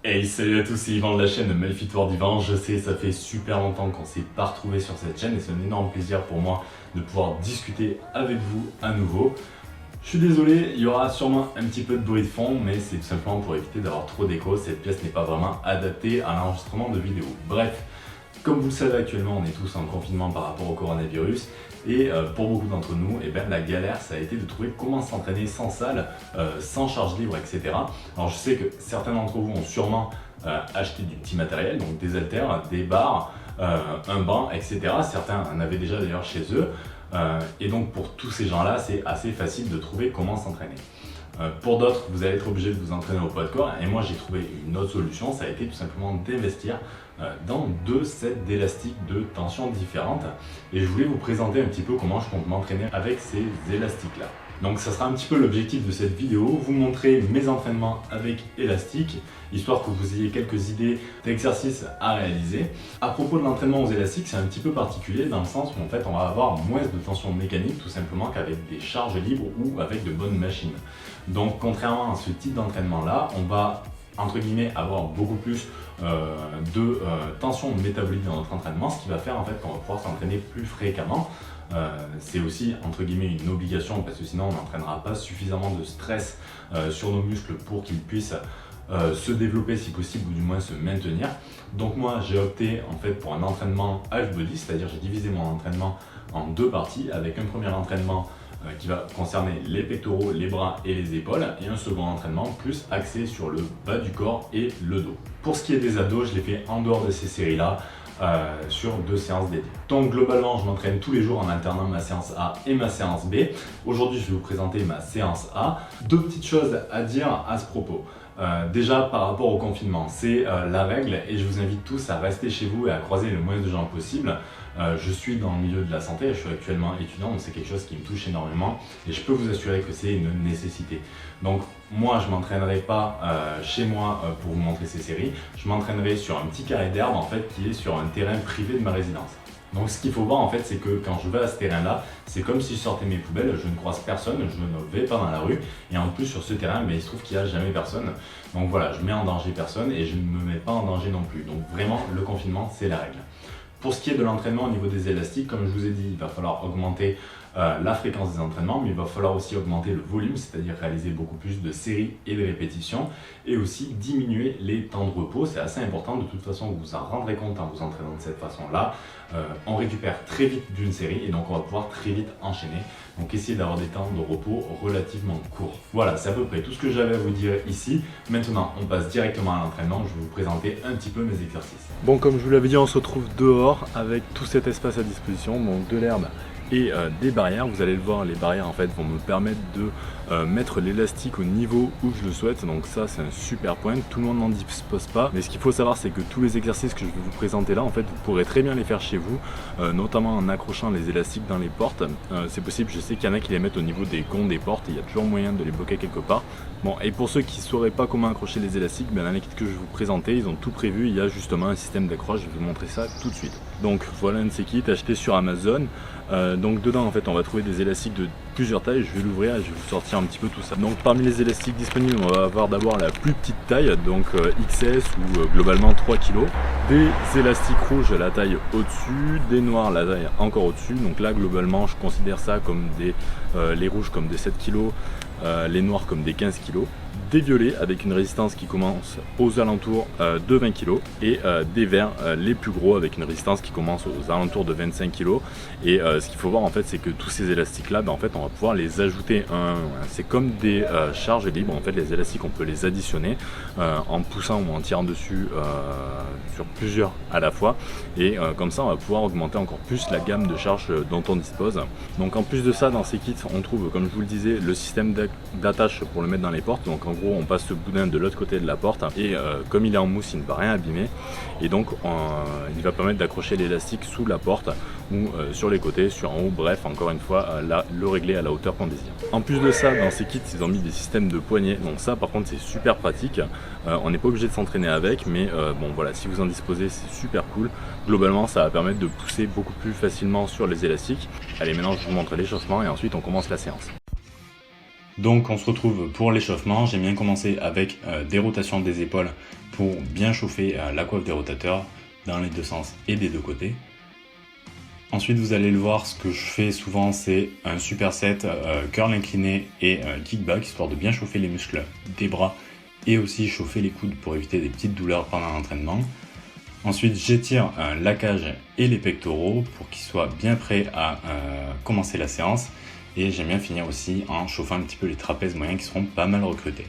Hey, salut à tous, c'est Yvan de la chaîne Malfittoir d'Yvan. Je sais, ça fait super longtemps qu'on ne s'est pas retrouvé sur cette chaîne et c'est un énorme plaisir pour moi de pouvoir discuter avec vous à nouveau. Je suis désolé, il y aura sûrement un petit peu de bruit de fond, mais c'est tout simplement pour éviter d'avoir trop d'écho. Cette pièce n'est pas vraiment adaptée à l'enregistrement de vidéos. Bref, comme vous le savez actuellement, on est tous en confinement par rapport au coronavirus. Et pour beaucoup d'entre nous, la galère, ça a été de trouver comment s'entraîner sans salle, sans charge libre, etc. Alors je sais que certains d'entre vous ont sûrement acheté du petit matériel, donc des haltères, des barres, un banc, etc. Certains en avaient déjà d'ailleurs chez eux. Et donc pour tous ces gens-là, c'est assez facile de trouver comment s'entraîner. Pour d'autres, vous allez être obligé de vous entraîner au poids de corps et moi j'ai trouvé une autre solution, ça a été tout simplement d'investir dans 2 sets d'élastiques de tension différentes et je voulais vous présenter un petit peu comment je compte m'entraîner avec ces élastiques là. Donc ça sera un petit peu l'objectif de cette vidéo, vous montrer mes entraînements avec élastiques, histoire que vous ayez quelques idées d'exercices à réaliser. À propos de l'entraînement aux élastiques, c'est un petit peu particulier dans le sens où en fait on va avoir moins de tension mécanique tout simplement qu'avec des charges libres ou avec de bonnes machines. Donc contrairement à ce type d'entraînement là, on va entre guillemets avoir beaucoup plus de tension métabolique dans notre entraînement, ce qui va faire en fait qu'on va pouvoir s'entraîner plus fréquemment. C'est aussi entre guillemets une obligation parce que sinon on n'entraînera pas suffisamment de stress sur nos muscles pour qu'ils puissent se développer si possible ou du moins se maintenir. Donc moi j'ai opté en fait pour un entraînement half body, c'est-à-dire j'ai divisé mon entraînement en 2 parties avec un premier entraînement qui va concerner les pectoraux, les bras et les épaules et un second entraînement plus axé sur le bas du corps et le dos. Pour ce qui est des abdos, je l'ai fait en dehors de ces séries là sur 2 séances dédiées. Donc globalement je m'entraîne tous les jours en alternant ma séance A et ma séance B. Aujourd'hui je vais vous présenter ma séance A. 2 petites choses à dire à ce propos. Déjà par rapport au confinement, c'est la règle et je vous invite tous à rester chez vous et à croiser le moins de gens possible. Je suis dans le milieu de la santé, je suis actuellement étudiant, donc c'est quelque chose qui me touche énormément et je peux vous assurer que c'est une nécessité. Donc moi je ne m'entraînerai pas chez moi pour vous montrer ces séries, je m'entraînerai sur un petit carré d'herbe en fait qui est sur un terrain privé de ma résidence. Donc ce qu'il faut voir en fait c'est que quand je vais à ce terrain là, c'est comme si je sortais mes poubelles, je ne croise personne, je ne vais pas dans la rue et en plus sur ce terrain il se trouve qu'il n'y a jamais personne. Donc voilà, je mets en danger personne et je ne me mets pas en danger non plus. Donc vraiment le confinement c'est la règle. Pour ce qui est de l'entraînement au niveau des élastiques, comme je vous ai dit, il va falloir augmenter la fréquence des entraînements, mais il va falloir aussi augmenter le volume, c'est-à-dire réaliser beaucoup plus de séries et de répétitions, et aussi diminuer les temps de repos. C'est assez important, de toute façon vous vous en rendrez compte en vous entraînant de cette façon-là. On récupère très vite d'une série et donc on va pouvoir très vite enchaîner. Donc essayez d'avoir des temps de repos relativement courts. Voilà, c'est à peu près tout ce que j'avais à vous dire ici. Maintenant, on passe directement à l'entraînement. Je vais vous présenter un petit peu mes exercices. Bon, comme je vous l'avais dit, on se retrouve dehors avec tout cet espace à disposition, donc de l'herbe et des barrières. Vous allez le voir, les barrières en fait vont me permettre de mettre l'élastique au niveau où je le souhaite, donc ça c'est un super point. Tout le monde n'en dispose pas, mais ce qu'il faut savoir c'est que tous les exercices que je vais vous présenter là en fait vous pourrez très bien les faire chez vous, notamment en accrochant les élastiques dans les portes. C'est possible, je sais qu'il y en a qui les mettent au niveau des gonds des portes et il y a toujours moyen de les bloquer quelque part. Bon, et pour ceux qui ne sauraient pas comment accrocher les élastiques, dans les kits que je vais vous présenter, ils ont tout prévu, il y a justement un système d'accroche, je vais vous montrer ça tout de suite. Donc voilà un de ces kits achetés sur Amazon. Donc dedans en fait on va trouver des élastiques de plusieurs tailles, je vais l'ouvrir et je vais vous sortir un petit peu tout ça. Donc parmi les élastiques disponibles on va avoir d'abord la plus petite taille, donc XS ou globalement 3 kg, des élastiques rouges à la taille au-dessus, des noirs la taille encore au-dessus, donc là globalement je considère ça comme les rouges comme des 7 kg, les noirs comme des 15 kg, des violets avec une résistance qui commence aux alentours de 20 kg et des verts les plus gros avec une résistance qui commence aux alentours de 25 kg. Et ce qu'il faut voir en fait c'est que tous ces élastiques là en fait on va pouvoir les ajouter un à un. C'est comme des charges libres en fait, les élastiques on peut les additionner en poussant ou en tirant dessus sur plusieurs à la fois et comme ça on va pouvoir augmenter encore plus la gamme de charges dont on dispose. Donc en plus de ça dans ces kits on trouve comme je vous le disais le système d'attache pour le mettre dans les portes. Donc en gros on passe ce boudin de l'autre côté de la porte et comme il est en mousse il ne va rien abîmer et donc il va permettre d'accrocher l'élastique sous la porte ou sur les côtés, sur en haut, bref encore une fois le régler à la hauteur qu'on désire. En plus de ça dans ces kits ils ont mis des systèmes de poignées, donc ça par contre c'est super pratique. On n'est pas obligé de s'entraîner avec mais bon voilà, si vous en disposez c'est super cool. Globalement ça va permettre de pousser beaucoup plus facilement sur les élastiques. Allez, maintenant je vous montre l'échauffement et ensuite on commence la séance. Donc on se retrouve pour l'échauffement. J'ai bien commencé avec des rotations des épaules pour bien chauffer la coiffe des rotateurs dans les deux sens et des deux côtés. Ensuite, vous allez le voir, ce que je fais souvent, c'est un superset curl incliné et kickback, histoire de bien chauffer les muscles des bras et aussi chauffer les coudes pour éviter des petites douleurs pendant l'entraînement. Ensuite, j'étire la cage et les pectoraux pour qu'ils soient bien prêts à commencer la séance. Et j'aime bien finir aussi en chauffant un petit peu les trapèzes moyens qui seront pas mal recrutés.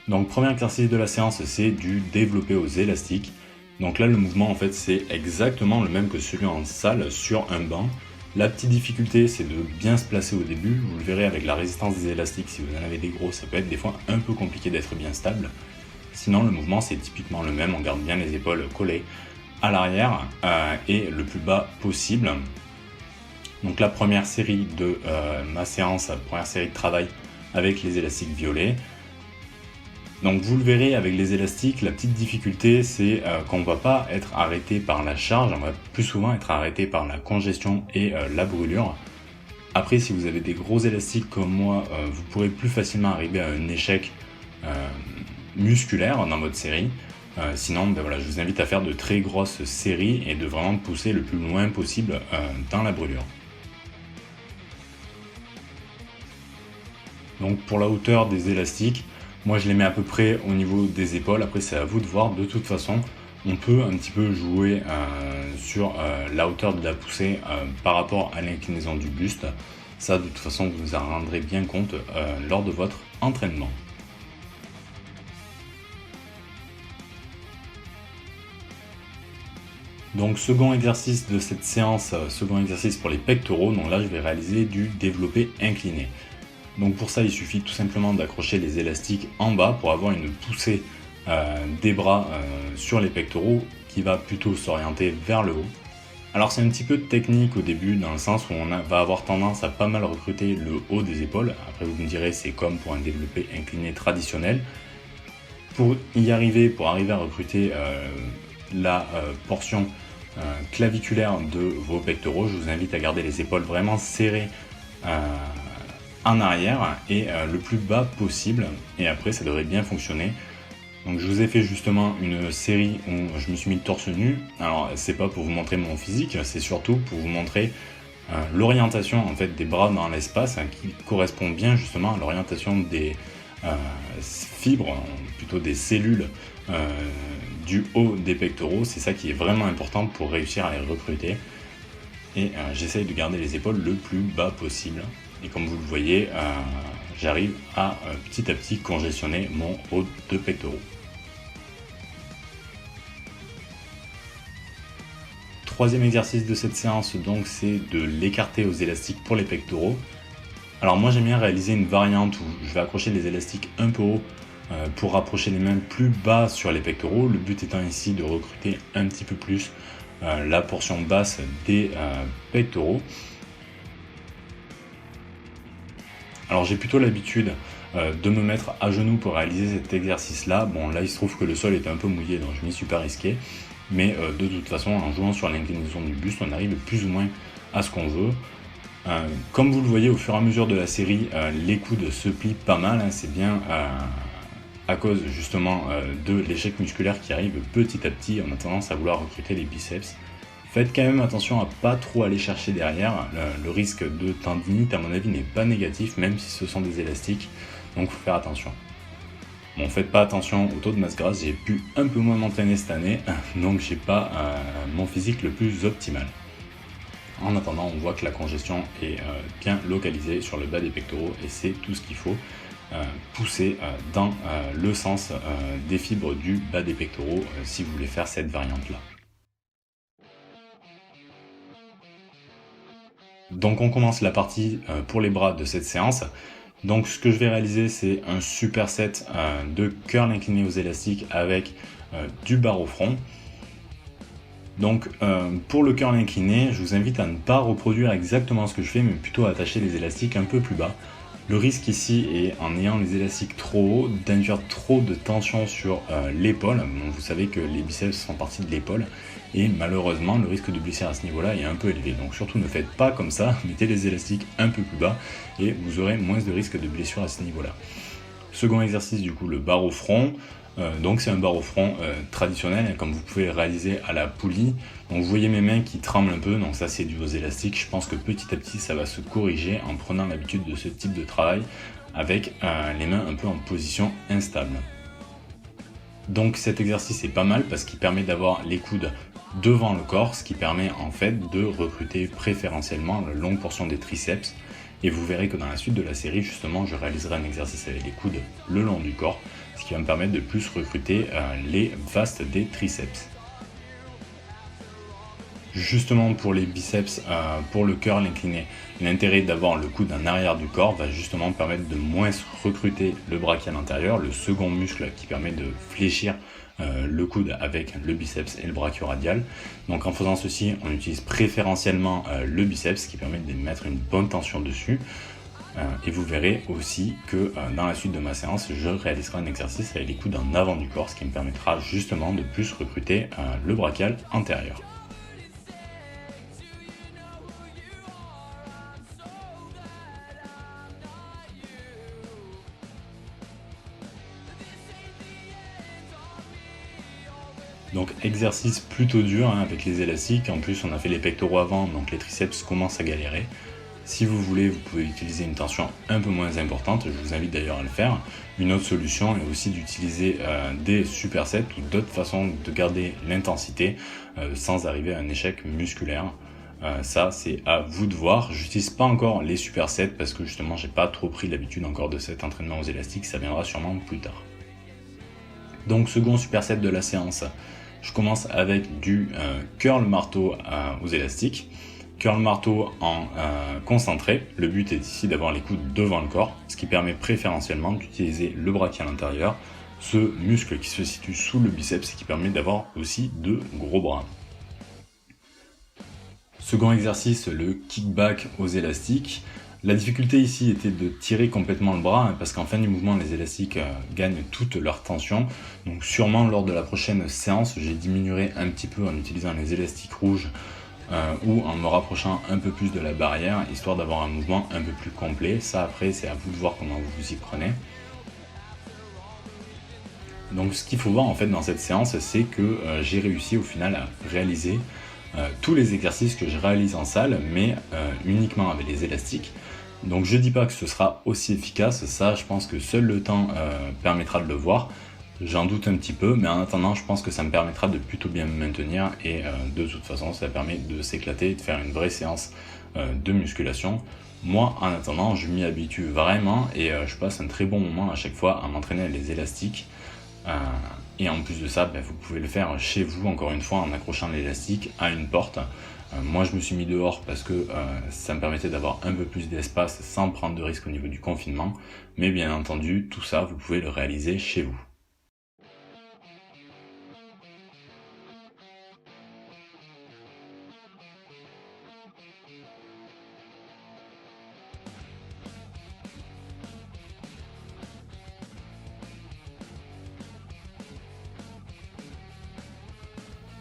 Donc, premier exercice de la séance, c'est du développé aux élastiques. Donc là, le mouvement, en fait, c'est exactement le même que celui en salle sur un banc. La petite difficulté, c'est de bien se placer au début. Vous le verrez avec la résistance des élastiques, si vous en avez des gros, ça peut être des fois un peu compliqué d'être bien stable. Sinon, le mouvement, c'est typiquement le même. On garde bien les épaules collées à l'arrière et le plus bas possible. Donc la première série de ma séance, première série de travail avec les élastiques violets. Donc vous le verrez avec les élastiques, la petite difficulté c'est qu'on ne va pas être arrêté par la charge, on va plus souvent être arrêté par la congestion et la brûlure. Après, si vous avez des gros élastiques comme moi, vous pourrez plus facilement arriver à un échec musculaire dans votre série. Sinon, ben voilà, je vous invite à faire de très grosses séries et de vraiment pousser le plus loin possible dans la brûlure. Donc pour la hauteur des élastiques, moi je les mets à peu près au niveau des épaules. Après c'est à vous de voir. De toute façon, on peut un petit peu jouer sur la hauteur de la poussée par rapport à l'inclinaison du buste. Ça, de toute façon, vous en rendrez bien compte lors de votre entraînement. Donc second exercice de cette séance, second exercice pour les pectoraux. Donc là je vais réaliser du développé incliné. Donc pour ça, il suffit tout simplement d'accrocher les élastiques en bas pour avoir une poussée des bras sur les pectoraux qui va plutôt s'orienter vers le haut. Alors c'est un petit peu de technique au début dans le sens où on va avoir tendance à pas mal recruter le haut des épaules. Après vous me direz, c'est comme pour un développé incliné traditionnel. Pour y arriver, pour arriver à recruter la portion claviculaire de vos pectoraux, je vous invite à garder les épaules vraiment serrées en arrière et le plus bas possible, et après ça devrait bien fonctionner. Donc je vous ai fait justement une série où je me suis mis le torse nu. Alors c'est pas pour vous montrer mon physique, c'est surtout pour vous montrer l'orientation en fait des bras dans l'espace qui correspond bien justement à l'orientation des fibres, plutôt des cellules du haut des pectoraux. C'est ça qui est vraiment important pour réussir à les recruter. Et j'essaye de garder les épaules le plus bas possible. Et comme vous le voyez, j'arrive à petit congestionner mon haut de pectoraux. Troisième exercice de cette séance, donc, c'est de l'écarter aux élastiques pour les pectoraux. Alors moi j'aime bien réaliser une variante où je vais accrocher les élastiques un peu haut pour rapprocher les mains plus bas sur les pectoraux. Le but étant ici de recruter un petit peu plus la portion basse des pectoraux. Alors j'ai plutôt l'habitude de me mettre à genoux pour réaliser cet exercice là. Bon là il se trouve que le sol est un peu mouillé donc je m'y suis pas risqué. Mais de toute façon en jouant sur l'inclinaison du buste on arrive plus ou moins à ce qu'on veut. Comme vous le voyez au fur et à mesure de la série, les coudes se plient pas mal. C'est bien à cause justement de l'échec musculaire qui arrive petit à petit. On a tendance à vouloir recruter les biceps. Faites quand même attention à pas trop aller chercher derrière. Le risque de tendinite à mon avis n'est pas négatif même si ce sont des élastiques. Donc il faut faire attention. Bon, faites pas attention au taux de masse grasse. J'ai pu un peu moins m'entraîner cette année. Donc j'ai pas mon physique le plus optimal. En attendant, on voit que la congestion est bien localisée sur le bas des pectoraux et c'est tout ce qu'il faut pousser dans le sens des fibres du bas des pectoraux si vous voulez faire cette variante-là. Donc on commence la partie pour les bras de cette séance. Donc ce que je vais réaliser, c'est un superset de curl incliné aux élastiques avec du barre au front. Donc pour le curl incliné, je vous invite à ne pas reproduire exactement ce que je fais, mais plutôt à attacher les élastiques un peu plus bas. Le risque ici est, en ayant les élastiques trop hauts, d'induire trop de tension sur l'épaule. Bon, vous savez que les biceps font partie de l'épaule, et malheureusement le risque de blessure à ce niveau-là est un peu élevé. Donc surtout ne faites pas comme ça, mettez les élastiques un peu plus bas, et vous aurez moins de risque de blessure à ce niveau-là. Second exercice du coup, le bar au front. Donc c'est un bar au front traditionnel, comme vous pouvez le réaliser à la poulie. Donc vous voyez mes mains qui tremblent un peu, donc ça c'est dû aux élastiques. Je pense que petit à petit ça va se corriger en prenant l'habitude de ce type de travail avec les mains un peu en position instable. Donc cet exercice est pas mal parce qu'il permet d'avoir les coudes devant le corps, ce qui permet en fait de recruter préférentiellement la longue portion des triceps. Et vous verrez que dans la suite de la série, justement, je réaliserai un exercice avec les coudes le long du corps, ce qui va me permettre de plus recruter les vastes des triceps. Justement pour les biceps, pour le curl incliné, l'intérêt d'avoir le coude en arrière du corps va justement permettre de moins recruter le brachial antérieur, le second muscle qui permet de fléchir le coude avec le biceps et le brachioradial. Donc en faisant ceci, on utilise préférentiellement le biceps qui permet de mettre une bonne tension dessus. Et vous verrez aussi que dans la suite de ma séance, je réaliserai un exercice avec les coudes en avant du corps, ce qui me permettra justement de plus recruter le brachial antérieur. Donc exercice plutôt dur avec les élastiques, en plus on a fait les pectoraux avant, donc les triceps commencent à galérer. Si vous voulez, vous pouvez utiliser une tension un peu moins importante, je vous invite d'ailleurs à le faire. Une autre solution est aussi d'utiliser des supersets ou d'autres façons de garder l'intensité sans arriver à un échec musculaire. Ça c'est à vous de voir. J'utilise pas encore les supersets parce que justement j'ai pas trop pris l'habitude encore de cet entraînement aux élastiques, ça viendra sûrement plus tard. Donc second superset de la séance, je commence avec du curl marteau aux élastiques. Curl marteau en concentré. Le but est ici d'avoir les coudes devant le corps, ce qui permet préférentiellement d'utiliser le brachial antérieur, ce muscle qui se situe sous le biceps et qui permet d'avoir aussi de gros bras. Second exercice, le kickback aux élastiques. La difficulté ici était de tirer complètement le bras parce qu'en fin du mouvement les élastiques gagnent toute leur tension. Donc sûrement lors de la prochaine séance je diminuerai un petit peu en utilisant les élastiques rouges ou en me rapprochant un peu plus de la barrière histoire d'avoir un mouvement un peu plus complet. Ça après c'est à vous de voir comment vous vous y prenez. Donc ce qu'il faut voir en fait dans cette séance c'est que j'ai réussi au final à réaliser tous les exercices que je réalise en salle mais uniquement avec les élastiques. Donc je dis pas que ce sera aussi efficace, ça je pense que seul le temps permettra de le voir. J'en doute un petit peu, mais en attendant je pense que ça me permettra de plutôt bien me maintenir et de toute façon ça permet de s'éclater et de faire une vraie séance de musculation. Moi en attendant je m'y habitue vraiment et je passe un très bon moment à chaque fois à m'entraîner avec les élastiques. Et en plus de ça, vous pouvez le faire chez vous, encore une fois, en accrochant l'élastique à une porte. Moi, je me suis mis dehors parce que ça me permettait d'avoir un peu plus d'espace sans prendre de risque au niveau du confinement. Mais bien entendu, tout ça, vous pouvez le réaliser chez vous.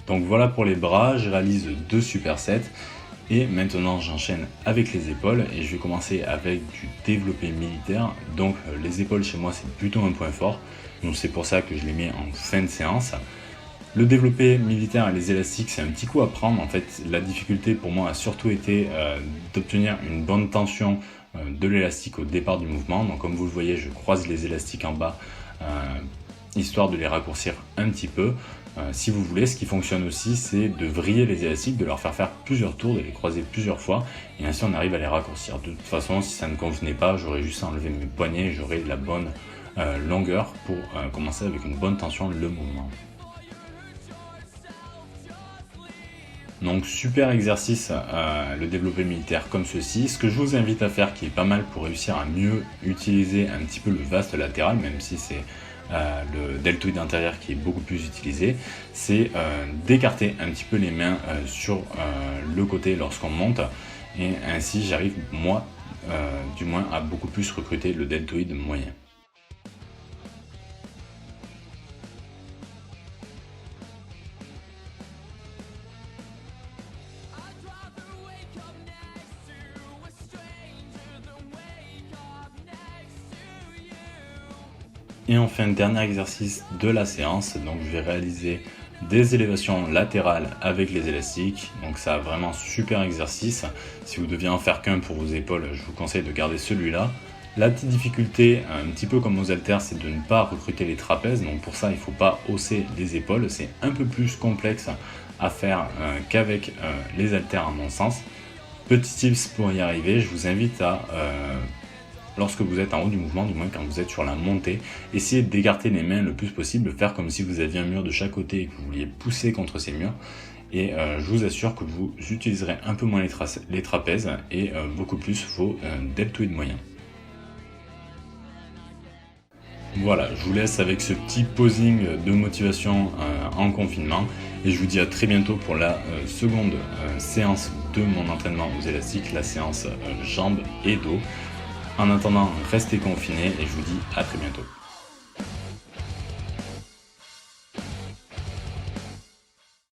Donc voilà pour les bras, je réalise 2 supersets et maintenant j'enchaîne avec les épaules et je vais commencer avec du développé militaire. Donc les épaules chez moi c'est plutôt un point fort, donc c'est pour ça que je les mets en fin de séance. Le développé militaire et les élastiques c'est un petit coup à prendre, en fait la difficulté pour moi a surtout été d'obtenir une bonne tension de l'élastique au départ du mouvement. Donc comme vous le voyez je croise les élastiques en bas histoire de les raccourcir un petit peu. Si vous voulez, ce qui fonctionne aussi, c'est de vriller les élastiques, de leur faire plusieurs tours, de les croiser plusieurs fois, et ainsi on arrive à les raccourcir. De toute façon, si ça ne convenait pas, j'aurais juste à enlever mes poignets, j'aurais la bonne longueur pour commencer avec une bonne tension le mouvement. Donc super exercice, le développé militaire comme ceci. Ce que je vous invite à faire, qui est pas mal pour réussir à mieux utiliser un petit peu le vaste latéral, même si c'est le deltoïde intérieur qui est beaucoup plus utilisé, c'est d'écarter un petit peu les mains sur le côté lorsqu'on monte, et ainsi j'arrive moi du moins à beaucoup plus recruter le deltoïde moyen. Et enfin, dernier exercice de la séance, donc je vais réaliser des élévations latérales avec les élastiques. Donc ça, vraiment super exercice. Si vous deviez en faire qu'un pour vos épaules, je vous conseille de garder celui-là. La petite difficulté, un petit peu comme aux haltères, c'est de ne pas recruter les trapèzes. Donc pour ça, il ne faut pas hausser les épaules. C'est un peu plus complexe à faire qu'avec les haltères à mon sens. Petit tips pour y arriver, je vous invite à, lorsque vous êtes en haut du mouvement, du moins quand vous êtes sur la montée, essayez d'écarter les mains le plus possible, faire comme si vous aviez un mur de chaque côté et que vous vouliez pousser contre ces murs. Et je vous assure que vous utiliserez un peu moins les trapèzes et beaucoup plus vos deltoïdes moyens. Voilà, je vous laisse avec ce petit posing de motivation en confinement et je vous dis à très bientôt pour la seconde séance de mon entraînement aux élastiques, la séance jambes et dos. En attendant, restez confinés et je vous dis à très bientôt.